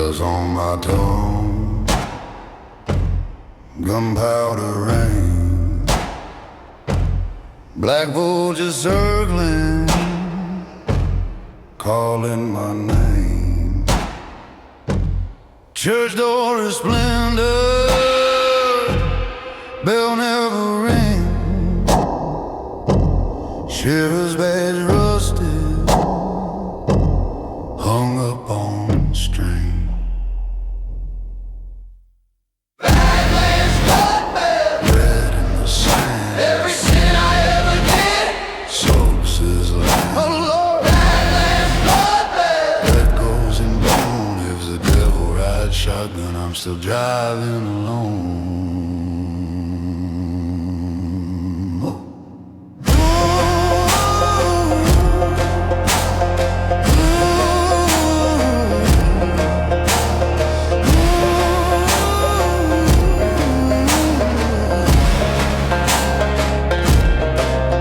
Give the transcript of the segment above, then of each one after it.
Glitters on my tongue, gunpowder rain, black vultures circling, calling my name. Church door is splendor, bell never ring. Sheriff's badge rusted, hung up on string. Badlands blood, Red in the sand, every sin I ever did. soaks his land. Oh Lord, Badlands blood, That goes in bone. If the devil rides shotgun, I'm still driving alone.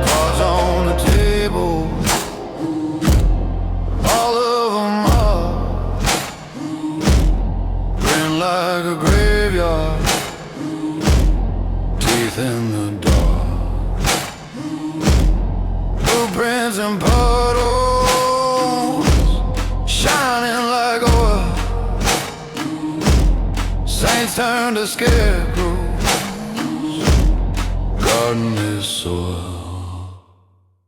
Cards on the table, all of them are grin like a graveyard, teeth in the dark, blueprints and puddles shining like oil. Saints turn to scarecrows, garden is soil.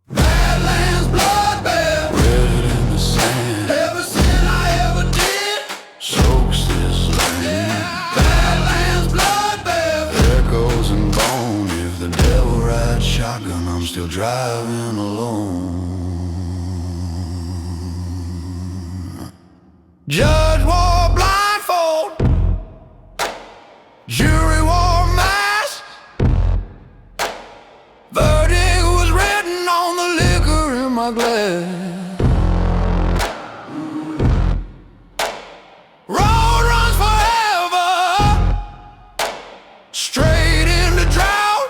Badlands bloodbath, Red in the sand, every sin I ever did. soaks this land. Badlands bloodbath, Echoes and bone. If the devil rides shotgun, I'm still driving alone. Judge wore blindfold, jury wore mask. Verdict was written on the liquor in my glass. Road runs forever, straight into drought.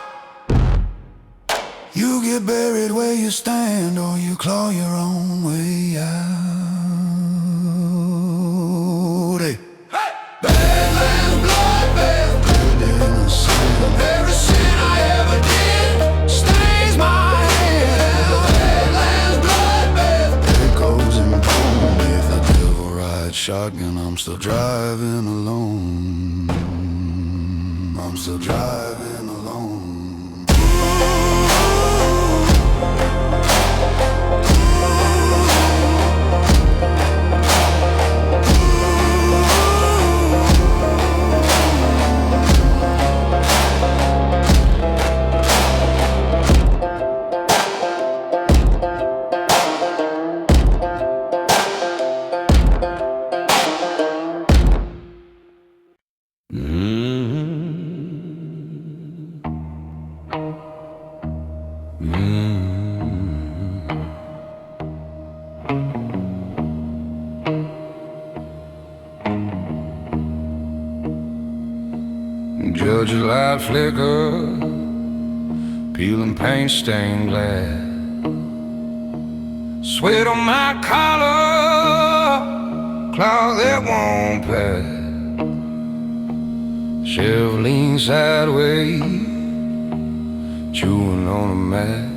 You get buried where you stand, or you claw your own way out. Hey. Badlands bloodbath, Red in the sand, every sin I ever did stains my hand. Badlands bloodbath, echoes and bone. If the devil rides shotgun, I'm still driving alone. I'm still driving alone. Judge's light flicker, peeling paint stained glass. Sweat on my collar, cloud that won't pass. Sheriff leans sideways, chewing on a mat.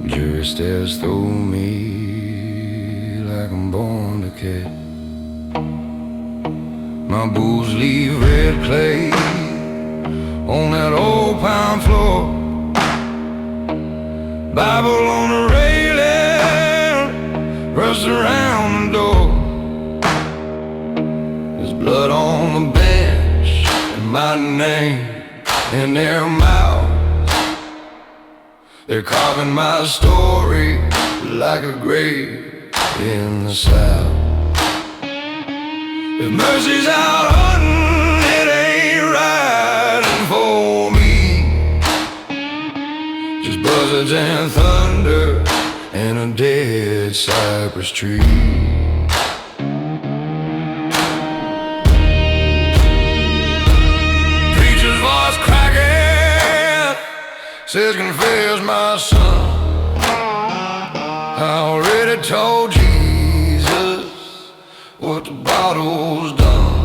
Jury stares through me like I'm born to catch. My boots leave red clay on that old pine floor. Bible on the railing, rust around the door. There's blood on the bench and my name in their mouths. They're carving my story like a grave in the South. If mercy's out hunting, it ain't riding for me. Just buzzards and thunder and a dead cypress tree. Preacher's voice cracking says, confess my son. I already told Jesus what the bottle's done.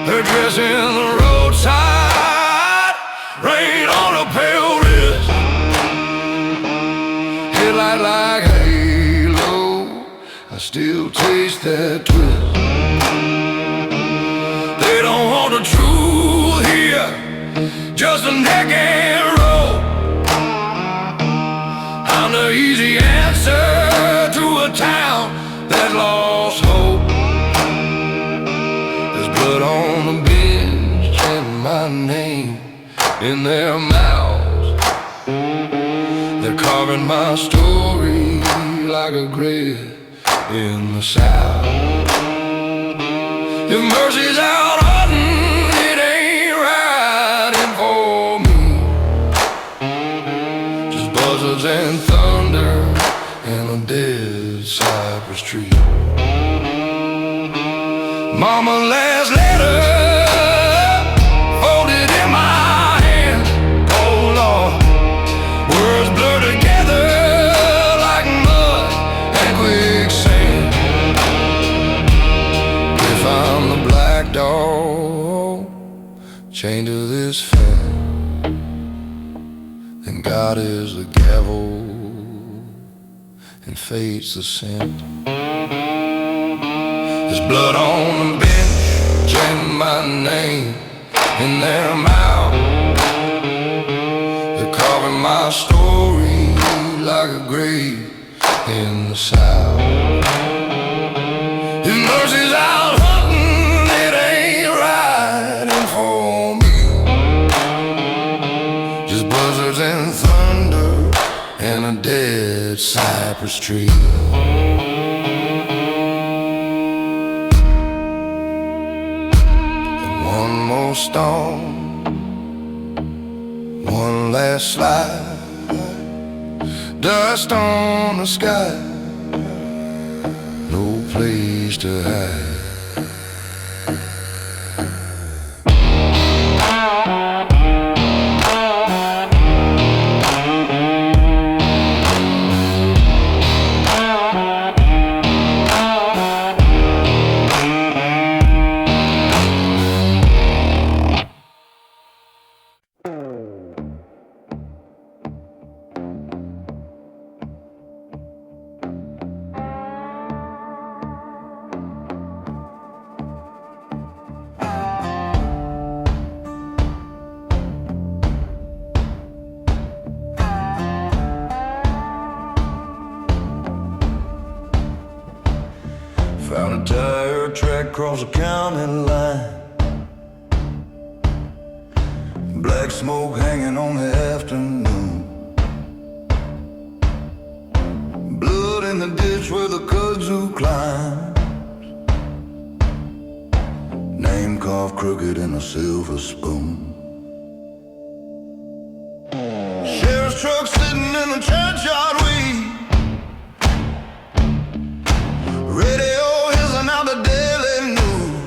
They're dressing the roadside, rain on a pale wrist, headlight like halo, I still taste that twist. They don't want the truth here, just a neck and roll. I'm the easy answer to a town that lost hope. There's blood on the bench and my name in their mouths. They're carving my story like a grave in the South. If mercy's out hunting, it ain't riding for me. Just buzzards and thunder and a dead cypress tree. Mama last letter folded in my hand. Oh Lord, words blur together like mud and quicksand. If I'm the black dog chained to this fence, then God is the gavel and fate's the scent. There's blood on the bench and my name in their mouth. They're carving my story like a grave in the South. If mercy's out hunting, it ain't riding for me. Just buzzards and thunder and a dead cypress tree. One more storm, one last slide, dust on the sky, no place to hide. Found a tire track across the county line, black smoke hanging on the afternoon, blood in the ditch where the kudzu climbs, name carved crooked in a silver spoon. Sheriff's truck sitting in the churchyard, radio isn't out the daily news,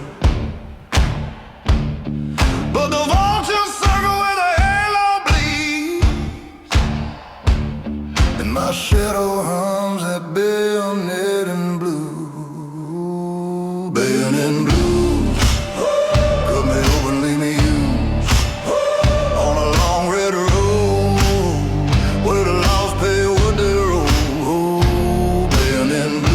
but the vultures circle where the halo bleeds, and my shadow hums that bayonet and blue, bayonet and blues. Cut me open, leave me used on a long red road where the lost pay what they owe. Bayonet and blues.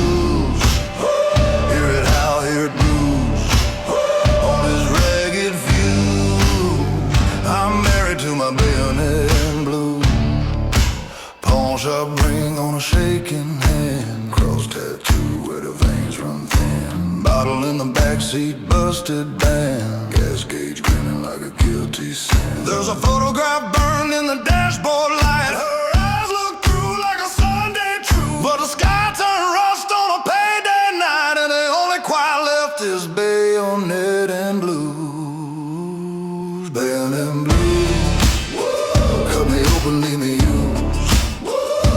Sharp ring on a shaking hand, cross tattoo where the veins run thin, bottle in the backseat, busted band, gas gauge grinning like a guilty sin. There's a photograph burned in the dashboard light, her eyes look through like a Sunday truth, but the sky turned rust on a payday night, and the only quiet left is bayonet and blues, bayonet and blues. Whoa. Cut me open, leave me used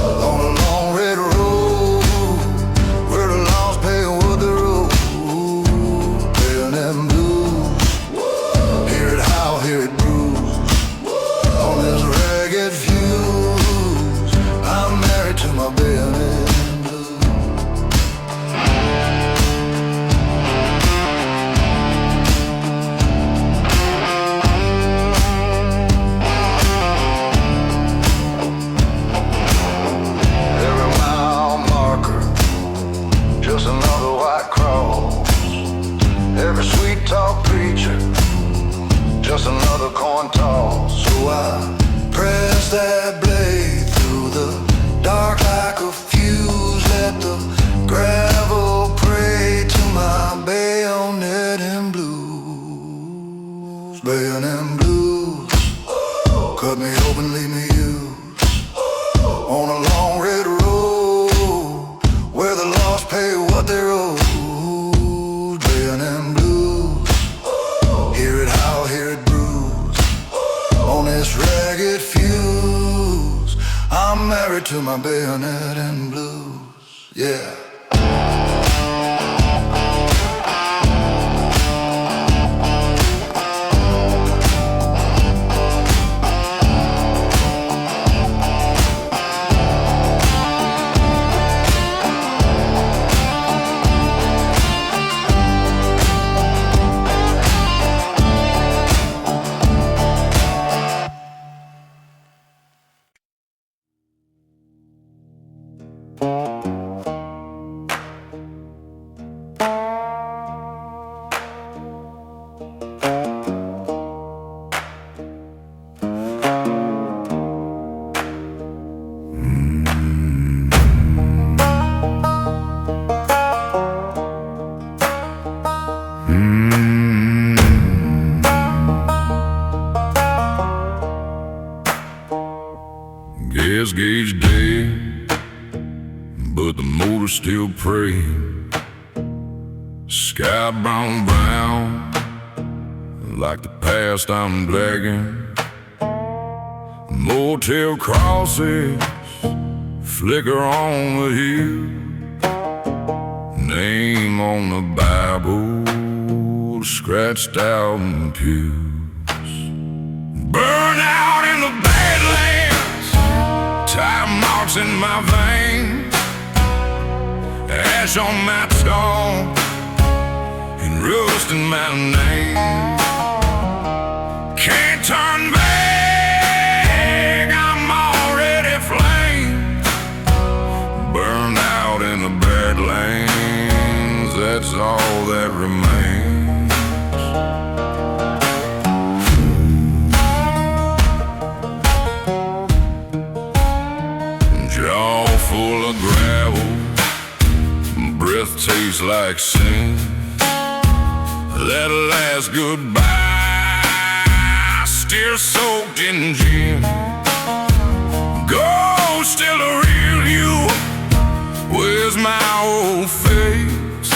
on a long red road where the lost pay what they owe. Bayonet and blues. Hear it howl, hear it bruise on this ragged fuse. I'm married to my bayonet and blues. so I cross every sweet talk preacher, just another coin toss. So I press that blade through the dark like a fuse. Let the gravel pray to my bayonet and blues. Bayonet and blues, cut me open, leave me used on a long red road where the lost pay what they're owed. Bayonet and blues, hear it howl, hear it bruise on this ragged fuse. I'm married to my bayonet and blues, yeah. Gas gauge dead, but the motor's still praying. Sky brown, brown, like the past I'm dragging. Motel crosses flicker on the hill. Name on the Bible scratched out in the pews. Burn out in the Badlands, time marks in my veins, ash on my tongue and rust in my name. Can't turn back, I'm already flamed. Burned out in the Badlands, that's all that remains. Jaw full of gravel, breath tastes like sin. That last goodbye, still soaked in gin. Ghost still a real you, where's my old face?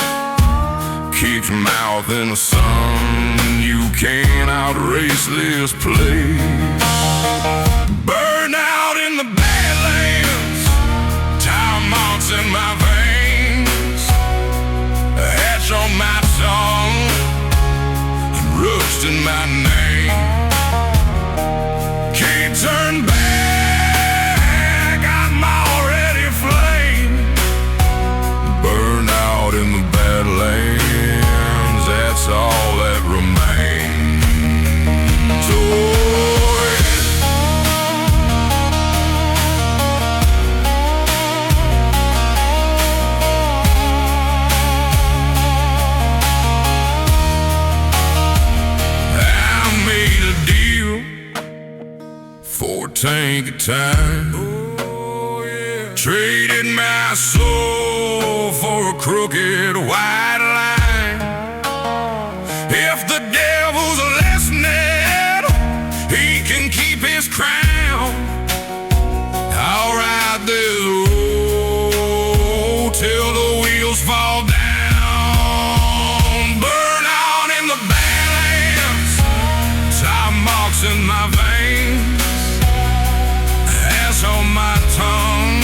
Keeps your mouth in the sun, you can't outrace this place. Burn out in the Badlands, tire marks in my veins, ash on my tongue, rust in my name. Can't turn back, I'm already flamed. Burn out in the Badlands, that's all that remains. Oh, for a tank of time, oh, yeah. Traded my soul for a crooked white line. If the devil's listening, he can keep his crown. I'll ride this road till the wheels fall down. Burn out in the Badlands, time marks in my veins, on my tongue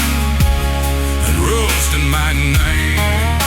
and rust in my name.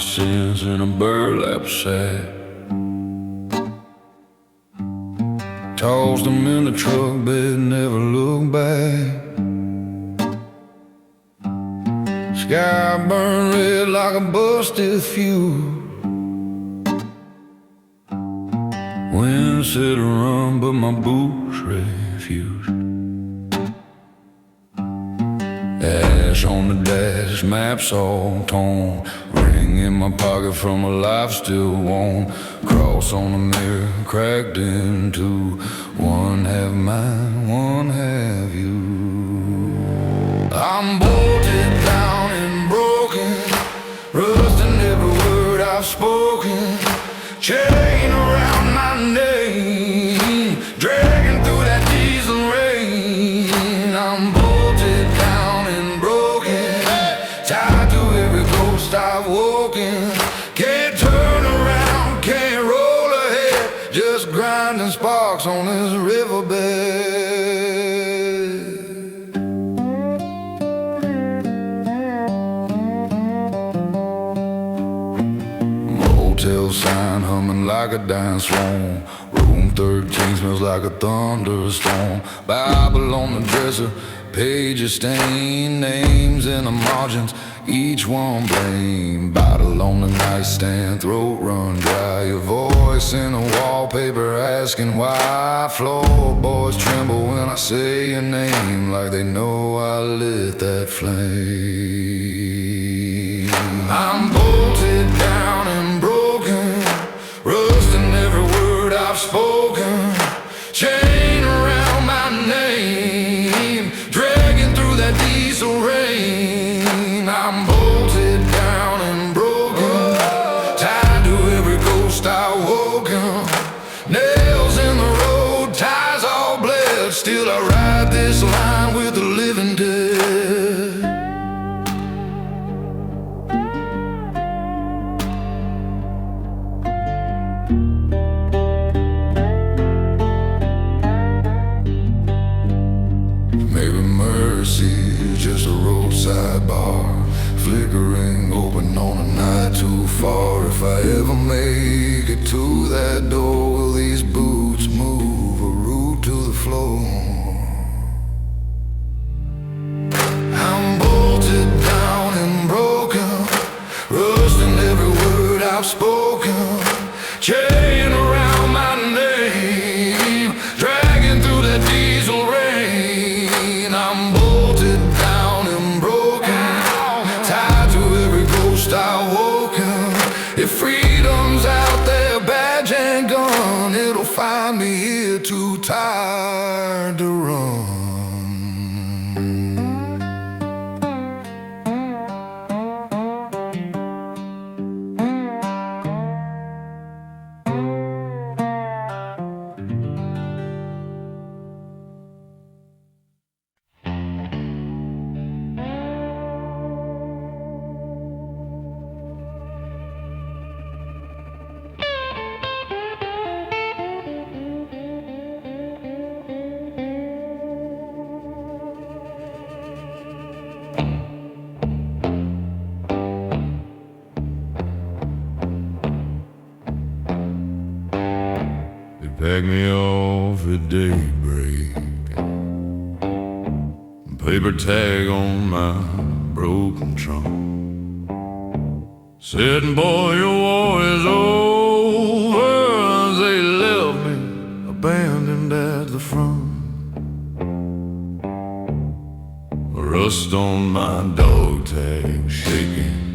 sins in a burlap sack. Tossed them in the truck bed, never looked back. Sky burned red like a busted fuse. Wind said to run, but my boots refused. Ash on the dash, maps all torn. Ring in my pocket from a life still warm. Cross on the mirror, cracked in two. One half mine, one half you. I'm bolted down and broken, rusting every word I've spoken. Chain around my name, dragging through that diesel rain. I'm bolted down and broken, tied to every ghost I've woken. Can't turn around, can't roll ahead, just grinding sparks on this riverbed. Motel sign humming like a dying swan. Room 13 smells like a thunderstorm. Bible on the dresser, pages stained, names in the margins, each one blame. Bottle on the nightstand, throat run dry. Your voice in the wallpaper asking why. Floorboards tremble when I say your name, like they know I lit that flame. I'm bolted down and broken, rusting every word I've spoken. Chain around my name, dragging through that diesel rain. I'm bolted down and broken, tied to every ghost I woken. Nails in the road, ties all bled. Still I ride this line with the living dead. Just a roadside bar, flickering open on a night too far. If I ever make it to that door, will these boots move a root to the floor? I'm bolted down and broken, rusting every word I've spoken. Chain around my name, dragging through that diesel rain. I'm bolted down and broken, tied to every ghost I woken. If freedom's out there, badge and gun, it'll find me here too tired to run. Pack me off at daybreak, paper tag on my broken trunk. Said, boy, your war is over. They left me abandoned at the front. Rust on my dog tag shaking,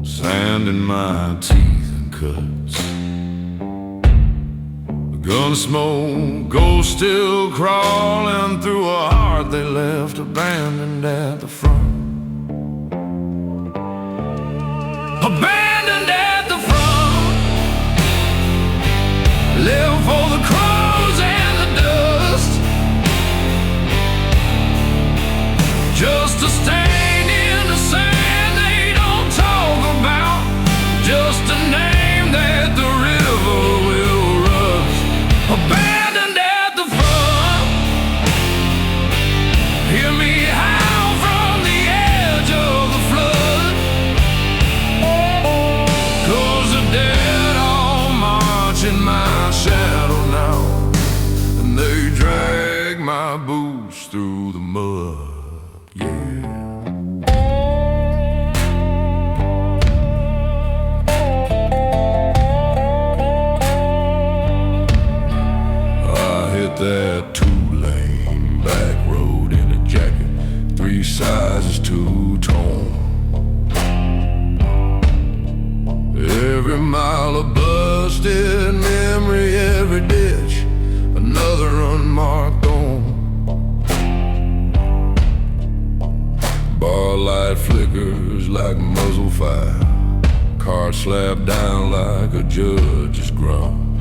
sand in my teeth and cuts. Gun smoke, ghost still crawling through a heart they left abandoned at the front. Abandoned at the front, left for the crows and the dust. Just a stain in the sand they don't talk about, just a name that the river will rust. Abandoned at the front, hear me howl from the Every mile of busted memory, every ditch, another unmarked home. Bar light flickers like muzzle fire, card slapped down like a judge's groan.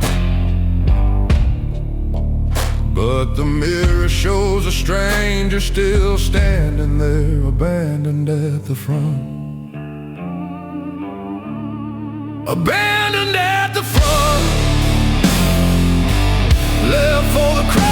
But the mirror shows a stranger still standing there, abandoned at the front. Abandoned at the front, left for the crowd.